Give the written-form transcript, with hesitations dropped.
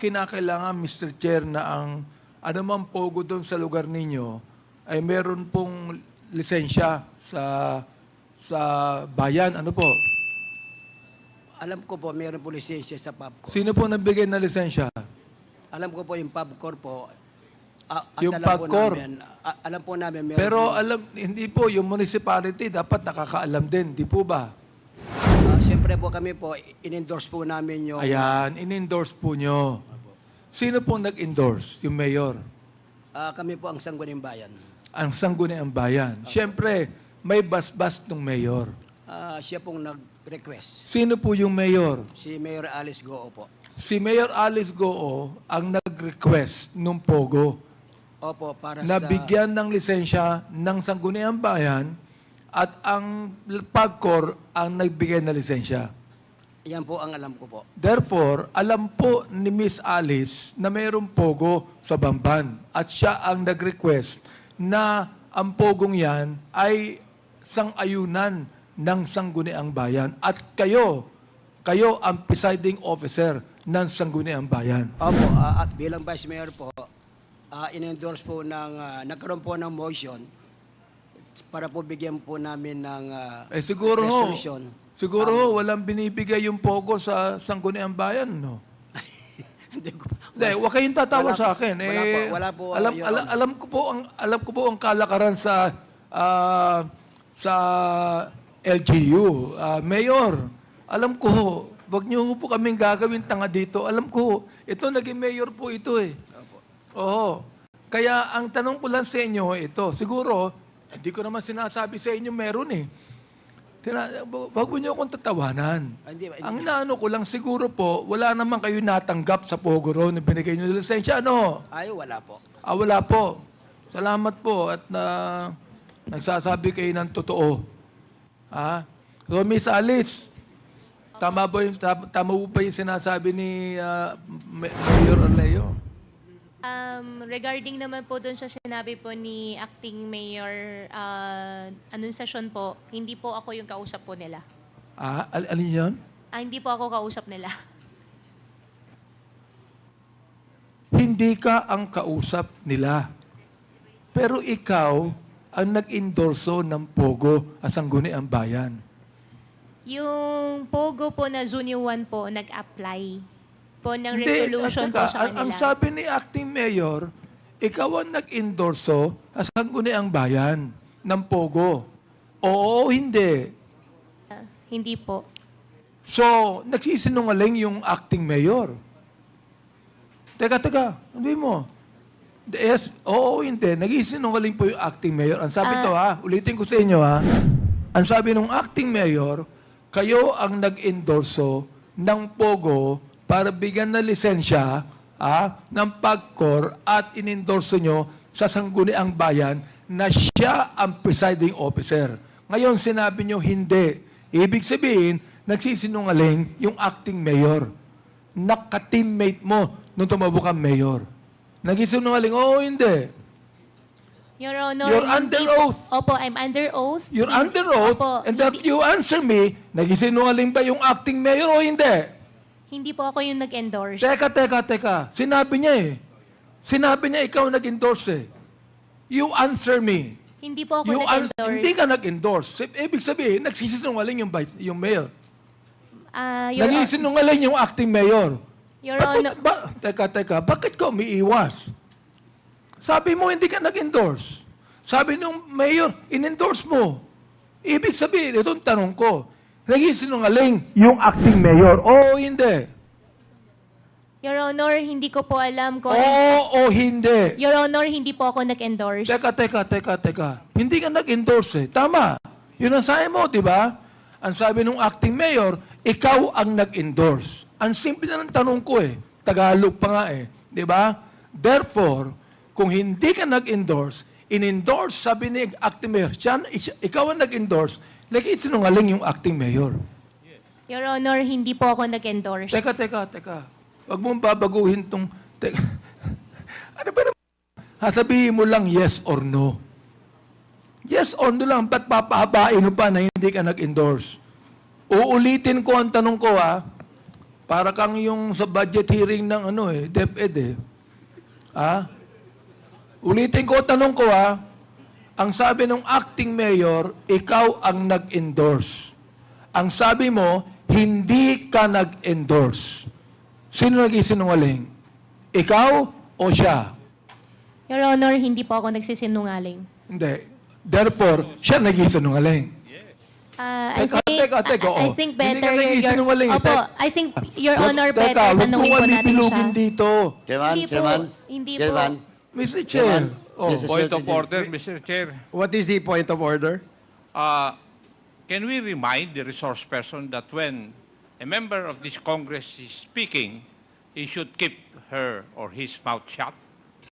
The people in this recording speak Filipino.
kinakailangan, Mr. Chair, na ang anumang pogo doon sa lugar ninyo ay meron pong lisensya sa bayan. Ano po? Alam ko po, mayroon po lisensya sa PubCorp. Sino po nagbigay ng lisensya? Alam ko po yung PubCorp po. Yung alam po PubCorp? namin, alam po namin meron Pero po, hindi po, yung municipality dapat nakakaalam din, di po ba? siyempre po kami po, in-endorse po namin yung... Ayan, in-endorse po nyo. Sino po nag-endorse? Yung mayor? kami po ang Sangguniang Bayan. Ang Sangguniang Bayan. Siyempre, may basbas ng mayor. Siya pong nag-request. Sino po yung mayor? Si Mayor Alice Goo po. Si Mayor Alice Goo ang nag-request nung Pogo Opo, para na sa... bigyan ng lisensya ng Sangguniang Bayan at ang PubCorp ang nagbigay na lisensya. Yan po ang alam ko po. Therefore, alam po ni Miss Alice na mayroong Pogo sa Bamban at siya ang nag-request na ang Pogong yan ay sang-ayunan ng Sangguniang Bayan at kayo ang presiding officer ng Sangguniang Bayan. Opo, at bilang Vice Mayor po, in-endorse po nagkaroon po ng motion para po bigyan po namin ng Siguro ho, resolution. walang binibigay yung Pogo sa Sangguniang Bayan, no? Hindi ko Hindi, huwag kayong tatawa Wala sa po. akin. Wala po, Your Honor. Alam ko po ang kalakaran sa LGU. Mayor, alam ko, wag niyo po kaming gagawin tanga dito. Alam ko, ito naging mayor po ito eh. Oo. Kaya ang tanong ko lang sa inyo ito, siguro, hindi ko naman sinasabi sa inyo meron eh. Wag mo niyo akong tatawanan. Hindi. Ang inaano ko lang siguro po, wala naman kayo natanggap sa Pogo Road na binigay niyo ng lisensya, ano? Ay, wala po. Wala po. Salamat po at nagsasabi kayo ng totoo. So, Miss Alice, tama po ba yung sinasabi ni Mayor Arleo? Regarding naman po doon sa sinabi po ni Acting Mayor Anunciacion po, hindi po ako yung kausap po nila. Alin yun? Hindi po ako kausap nila. Hindi ka ang kausap nila. Pero ikaw ang nag-endorso ng Pogo at Sangguniang Bayan. Yung Pogo po na Junior 1 po, nag-apply po ng resolution po sa kanila. Ang sabi ni Acting Mayor, ikaw ang nag-endorso sa Sangguniang Bayan ng Pogo. Oo, hindi. Hindi po. So, nagsisinungaling yung Acting Mayor. Teka, sabi mo. Yes, oo, hindi. Nagsisinungaling po yung Acting Mayor. Ang sabi ulitin ko sa inyo Ang sabi ng Acting Mayor, kayo ang nag-endorso ng Pogo para bigyan na lisensya ng PubCorp at inendorso nyo sa Sangguniang Bayan na siya ang presiding officer. Ngayon, sinabi nyo hindi. Ibig sabihin, nagsisinungaling yung acting mayor. Naka-teammate mo nung tumabo kang mayor. Nagsisinungaling, oo, hindi. Your Honor, You're under oath. Opo, I'm under oath. You're under oath, Opo, and if you answer me, nagsisinungaling ba yung acting mayor o hindi? Hindi po ako yung nag-endorse. Teka. Sinabi niya eh. Sinabi niya ikaw nag-endorse eh. You answer me. Hindi po ako nag-endorse. Hindi ka nag-endorse. Ibig sabihin, nagsisinungaling yung mayor. Nagsisinungaling yung acting mayor. Your Honor, Teka. Bakit ka umiiwas? Sabi mo, hindi ka nag-endorse. Sabi nung mayor, in-endorse mo. Ibig sabihin, itong tanong ko, nagsisinungaling yung acting mayor. Oo, hindi. Your Honor, hindi ko po alam kung... Oo, hindi. Your Honor, hindi po ako nag-endorse. Teka. Hindi ka nag-endorse eh. Tama. Yun ang sabi mo, di ba? Ang sabi nung acting mayor, ikaw ang nag-endorse. Ang simple na ng tanong ko eh. Tagalog pa nga eh. Di ba? Therefore, kung hindi ka nag-endorse, in-endorse, sabi ni acting mayor, ikaw ang nag-endorse, sinungaling yung acting mayor. Your Honor, hindi po ako nag-endorse. Teka. Huwag mong babaguhin tong... Ano ba naman? Sabihin mo lang yes or no. Yes or no lang, ba't papahabain mo pa na hindi ka nag-endorse? Uulitin ko ang tanong ko Para kang yung sa budget hearing ng DepEd eh. Ulitin ko, tanong ko ang sabi ng acting mayor, ikaw ang nag-endorse. Ang sabi mo, hindi ka nag-endorse. Sino nag-isinungaling? Ikaw o siya? Your Honor, hindi po ako nagsisinungaling. Hindi. Therefore, siya nag-isinungaling. I Teka. think Hindi ka better nag-isinungaling. Opo, I think Your Honor better Huwag tanungin po mo natin pilugin siya. dito. Chairman, Hindi po, Chairman, hindi po. Chairman, Mr. Chair. Chairman, Oh. this is Point of President. order, Mr. Chair. What is the point of order? Can we remind the resource person that when a member of this Congress is speaking, he should keep her or his mouth shut?